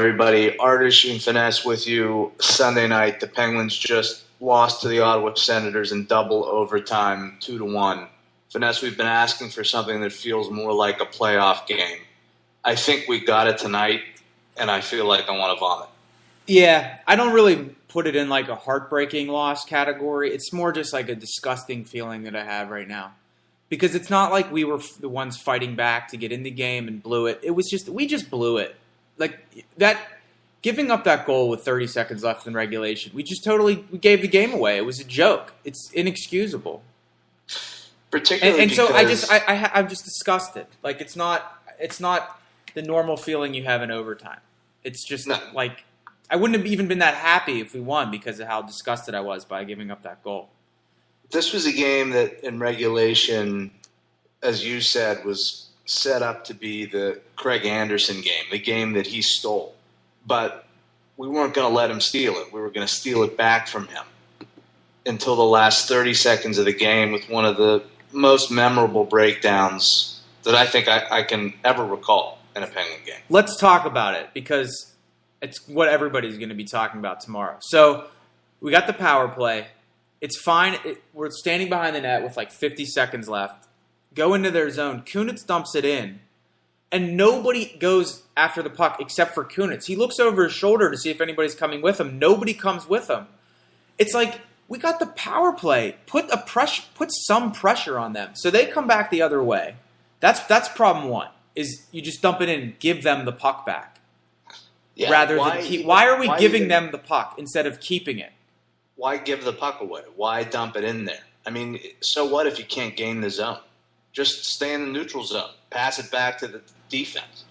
everybody? Artish and Finesse with you. Sunday night, the Penguins just lost to the Ottawa Senators in double overtime, 2-1. Finesse, we've been asking for something that feels more like a playoff game. I think we got it tonight, and I feel like I want to vomit. Yeah, I don't really put it in like a heartbreaking loss category. It's more just like a disgusting feeling that I have right now. Because it's not like we were the ones fighting back to get in the game and blew it. It was just, we just blew it. Like that, giving up that goal with 30 seconds left in regulation, we gave the game away. It was a joke. It's inexcusable. Particularly so because I'm just disgusted. Like it's not the normal feeling you have in overtime. It's just like I wouldn't have even been that happy if we won because of how disgusted I was by giving up that goal. this was a game that in regulation, as you said, was set up to be the Craig Anderson game, the game that he stole. But we weren't going to let him steal it. We were going to steal it back from him until the last 30 seconds of the game with one of the most memorable breakdowns that I think I can ever recall in a Penguin game. Let's talk about it because it's what everybody's going to be talking about tomorrow. So we got the power play. It's fine. We're standing behind the net with like 50 seconds left. Go into their zone. Kunitz dumps it in. And nobody goes after the puck except for Kunitz. He looks over his shoulder to see if anybody's coming with him. Nobody comes with him. It's like, we got the power play. Put some pressure on them. So they come back the other way. That's problem one, is you just dump it in and give them the puck back. Yeah, rather than keep. Why are we giving them the puck instead of keeping it? Why give the puck away? Why dump it in there? I mean, so what if you can't gain the zone? Just stay in the neutral zone. Pass it back to the defense.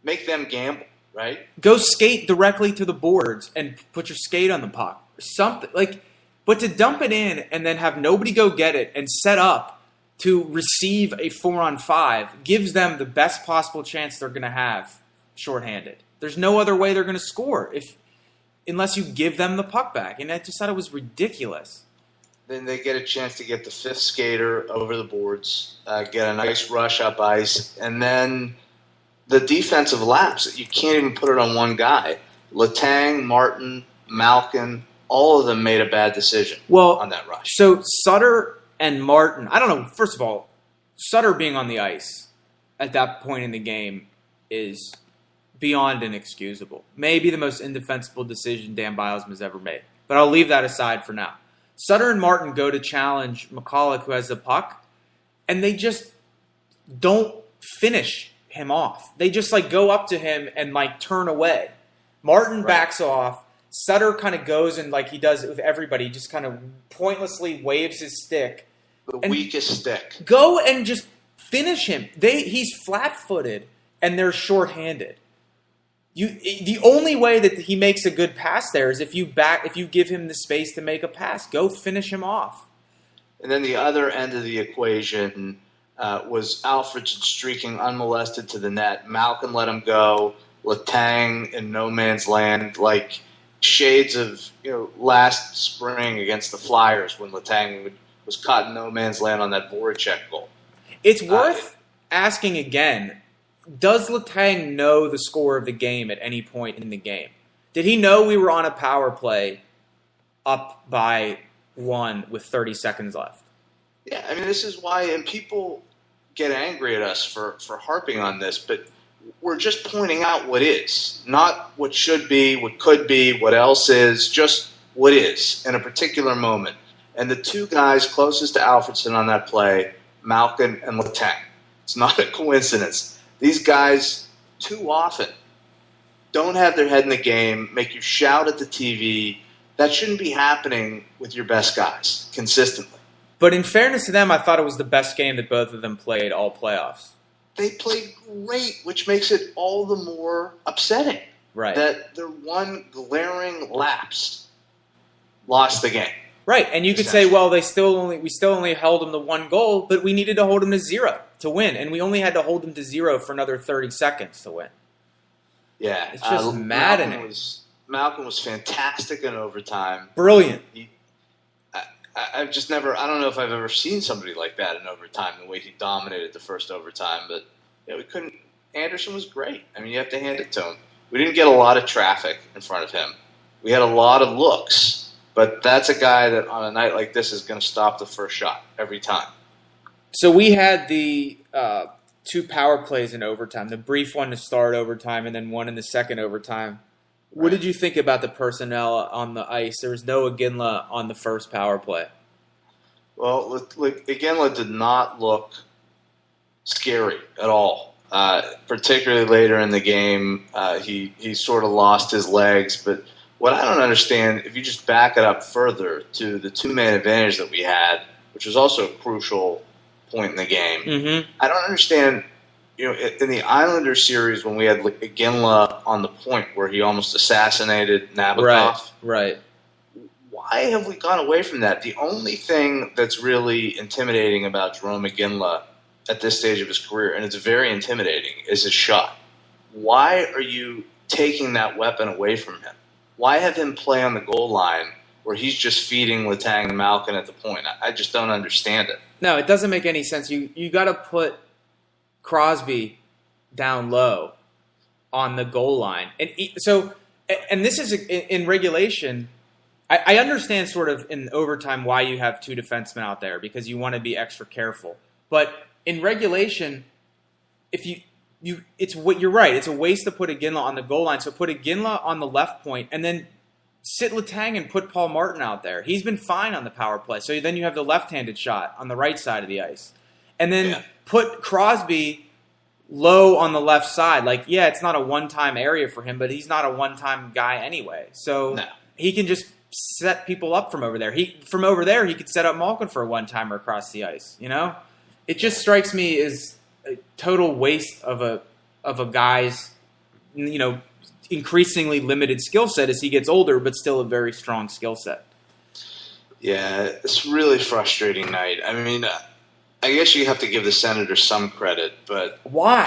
Make them gamble, right? Go skate directly to the boards and put your skate on the puck. Something like, but to dump it in and then have nobody go get it and set up to receive a 4-on-5 gives them the best possible chance they're going to have shorthanded. There's no other way they're going to score unless you give them the puck back. And I just thought it was ridiculous. Then they get a chance to get the fifth skater over the boards, get a nice rush up ice, and then the defensive lapse. You can't even put it on one guy. Letang, Martin, Malkin, all of them made a bad decision on that rush. So Sutter and Martin, I don't know, first of all, Sutter being on the ice at that point in the game is beyond inexcusable. Maybe the most indefensible decision Dan Bilesman has ever made. But I'll leave that aside for now. Sutter and Martin go to challenge McCulloch, who has the puck, and they just don't finish him off. They just go up to him and turn away. Martin backs off. Sutter kind of goes and he does it with everybody, just kind of pointlessly waves his stick. The weakest stick. Go and just finish him. He's flat-footed and they're short-handed. The only way that he makes a good pass there is if you give him the space to make a pass. Go finish him off. And then the other end of the equation was Alfredson streaking unmolested to the net. Malcolm let him go. Letang in no man's land, like shades of last spring against the Flyers when Letang was caught in no man's land on that Voracek goal. It's worth asking again. Does Letang know the score of the game at any point in the game? Did he know we were on a power play up by 1 with 30 seconds left? Yeah, I mean, this is why, and people get angry at us for harping on this, but we're just pointing out what is, not what should be, what could be, what else is, just what is in a particular moment. And the two guys closest to Alfredson on that play, Malkin and Letang. It's not a coincidence. These guys, too often, don't have their head in the game, make you shout at the TV. That shouldn't be happening with your best guys consistently. But in fairness to them, I thought it was the best game that both of them played all playoffs. They played great, which makes it all the more upsetting. Right. That their one glaring lapse lost the game. Right, and you could say, well, we still only held them to 1 goal, but we needed to hold them to 0 to win, and we only had to hold them to 0 for another 30 seconds to win. Yeah, it's just maddening. Malcolm was fantastic in overtime. Brilliant. I've just never. I don't know if I've ever seen somebody like that in overtime. The way he dominated the first overtime, but we couldn't Anderson was great. I mean, you have to hand it to him. We didn't get a lot of traffic in front of him. We had a lot of looks, but that's a guy that on a night like this is going to stop the first shot every time. So we had the 2 power plays in overtime, the brief one to start overtime and then one in the second overtime. What did you think about the personnel on the ice? There was no Iginla on the first power play. Well, Iginla did not look scary at all. Particularly later in the game, he sort of lost his legs. But what I don't understand, if you just back it up further to the 2-man advantage that we had, which was also a crucial point in the game, I don't understand. In the Islanders series when we had Iginla on the point where he almost assassinated Nabokov, right? Why have we gone away from that? The only thing that's really intimidating about Jarome Iginla at this stage of his career, and it's very intimidating, is his shot. Why are you taking that weapon away from him? Why have him play on the goal line where he's just feeding Letang and Malkin at the point? I just don't understand it. No, it doesn't make any sense. You got to put Crosby down low on the goal line. And this is in regulation. I understand sort of in overtime why you have 2 defensemen out there because you want to be extra careful. But in regulation, if you're right. It's a waste to put Iginla on the goal line. So put Iginla on the left point and then sit Letang and put Paul Martin out there. He's been fine on the power play. So then you have the left-handed shot on the right side of the ice. And then put Crosby low on the left side. It's not a one-time area for him, but he's not a one-time guy anyway. So he can just set people up from over there. From over there, he could set up Malkin for a one-timer across the ice. It just strikes me as a total waste of a guy's, increasingly limited skill set as he gets older, but still a very strong skill set. Yeah, it's really frustrating night. I mean, I guess you have to give the Senators some credit, but why?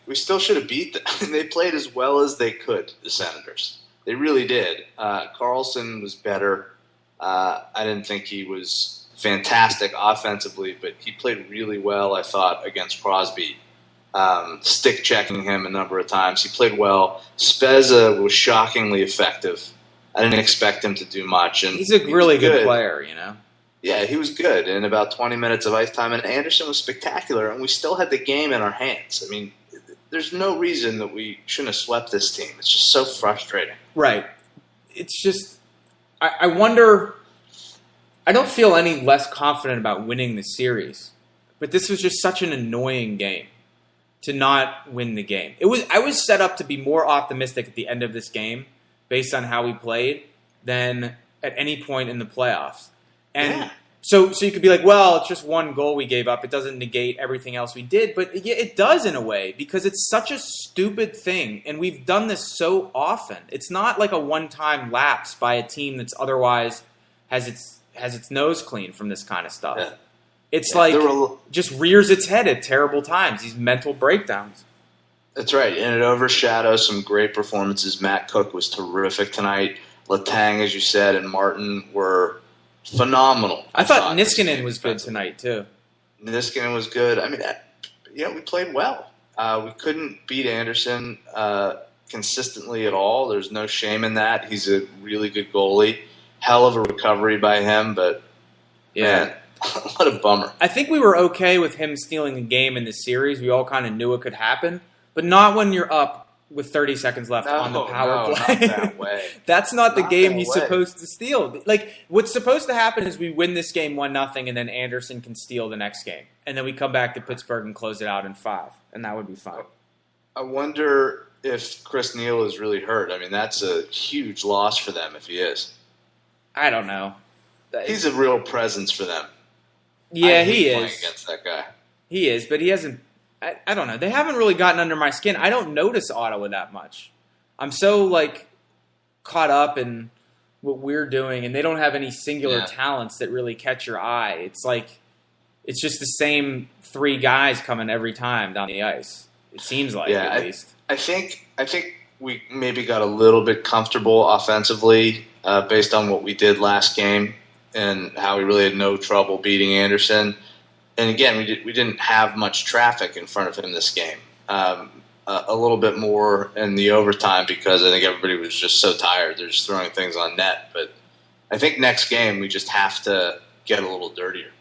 We still should have beat them. They played as well as they could, the Senators. They really did. Carlson was better. I didn't think he was fantastic offensively, but he played really well, I thought, against Crosby. Stick checking him a number of times. He played well. Spezza was shockingly effective. I didn't expect him to do much. And he's a really good player, Yeah, he was good in about 20 minutes of ice time, and Anderson was spectacular, and we still had the game in our hands. I mean, there's no reason that we shouldn't have swept this team. It's just so frustrating. Right. It's just, I wonder, I don't feel any less confident about winning the series, but this was just such an annoying game to not win the game. I was set up to be more optimistic at the end of this game based on how we played than at any point in the playoffs. And so you could be like, well, it's just one goal we gave up. It doesn't negate everything else we did. But it does in a way because it's such a stupid thing. And we've done this so often. It's not like a one-time lapse by a team that's otherwise has its nose clean from this kind of stuff. Yeah. It's just rears its head at terrible times, these mental breakdowns. That's right. And it overshadows some great performances. Matt Cook was terrific tonight. Letang, as you said, and Martin were phenomenal. I thought Niskanen was good tonight, too. Niskanen was good. I mean, we played well. We couldn't beat Anderson consistently at all. There's no shame in that. He's a really good goalie. Hell of a recovery by him, but man, what a bummer. I think we were okay with him stealing the game in the series. We all kind of knew it could happen, but not when you're up with 30 seconds left on the power play. Not that way. That's not the game he's supposed to steal. What's supposed to happen is we win this game 1-0, and then Anderson can steal the next game. And then we come back to Pittsburgh and close it out in 5, and that would be fine. I wonder if Chris Neal is really hurt. I mean, that's a huge loss for them if he is. I don't know. He's a real presence for them. Yeah, he is. Against that guy. He is, but he hasn't. I don't know. They haven't really gotten under my skin. I don't notice Ottawa that much. I'm so caught up in what we're doing, and they don't have any singular talents that really catch your eye. It's just the same 3 guys coming every time down the ice. It seems like at least. I think we maybe got a little bit comfortable offensively based on what we did last game and how we really had no trouble beating Anderson. And again, we didn't have much traffic in front of him this game. a little bit more in the overtime because I think everybody was just so tired. They're just throwing things on net. But I think next game we just have to get a little dirtier.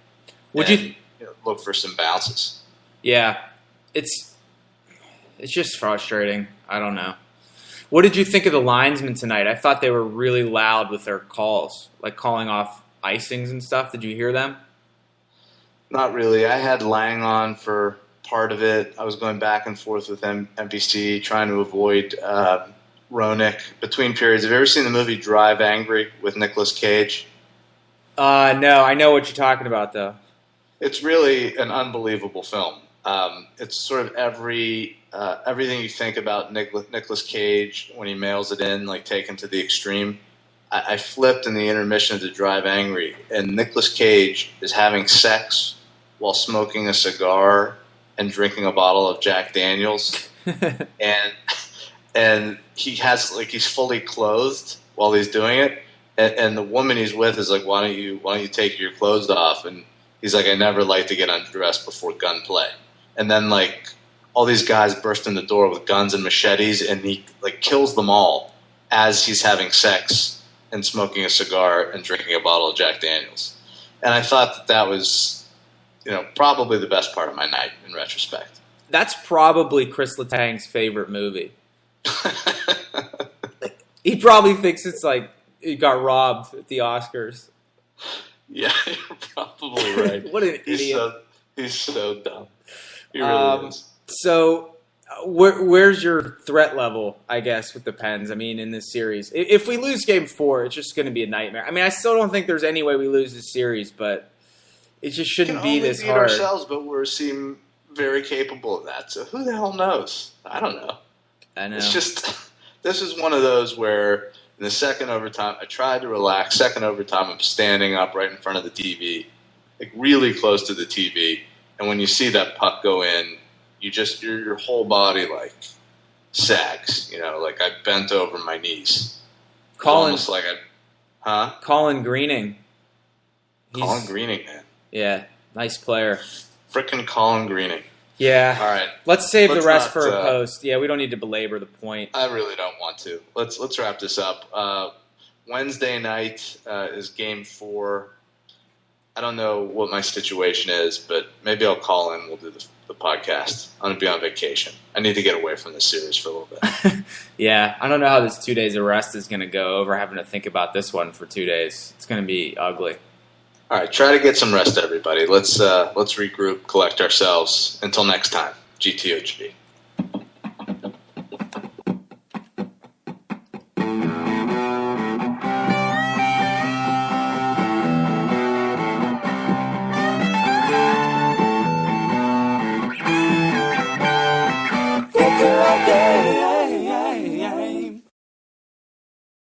You know, look for some bounces? Yeah, it's just frustrating. I don't know. What did you think of the linesmen tonight? I thought they were really loud with their calls, like calling off icings and stuff. Did you hear them? Not really. I had Lang on for part of it. I was going back and forth with NBC, trying to avoid Roenick between periods. Have you ever seen the movie Drive Angry with Nicolas Cage? No, I know what you're talking about, though. It's really an unbelievable film. It's sort of everything you think about Nicolas Cage when he mails it in, like taken to the extreme. I flipped in the intermission of the Drive Angry, and Nicolas Cage is having sex while smoking a cigar and drinking a bottle of Jack Daniels, and he's fully clothed while he's doing it, and the woman he's with is like, why don't you take your clothes off? And he's like, I never like to get undressed before gunplay. And then like all these guys burst in the door with guns and machetes, and he like kills them all as he's having sex and smoking a cigar and drinking a bottle of Jack Daniels. And I thought that was, you know, probably the best part of my night in retrospect. That's probably Chris Letang's favorite movie. He probably thinks it's like he got robbed at the Oscars. Yeah, you're probably right. What an idiot. He's so dumb. He really is. So where's your threat level, I guess, with the Pens? I mean, in this series. If we lose Game 4, it's just going to be a nightmare. I mean, I still don't think there's any way we lose this series, but it just shouldn't be this hard. We ourselves, but we seem very capable of that. So who the hell knows? I don't know. I know. It's just, this is one of those where in the second overtime, I tried to relax. Second overtime, I'm standing up right in front of the TV, like really close to the TV. And when you see that puck go in, your whole body like sags. You know, like I bent over my knees. Almost like Colin Greening. Colin Greening, man. Yeah, nice player. Frickin' Colin Greening. Yeah. All right. Let's save the rest for a post. Yeah, we don't need to belabor the point. I really don't want to. Let's wrap this up. Wednesday night is Game 4. I don't know what my situation is, but maybe I'll call in. We'll do the podcast. I'm going to be on vacation. I need to get away from this series for a little bit. Yeah, I don't know how this 2 days of rest is going to go over having to think about this one for 2 days. It's going to be ugly. All right, try to get some rest, everybody. Let's regroup, collect ourselves. Until next time, GTOGB.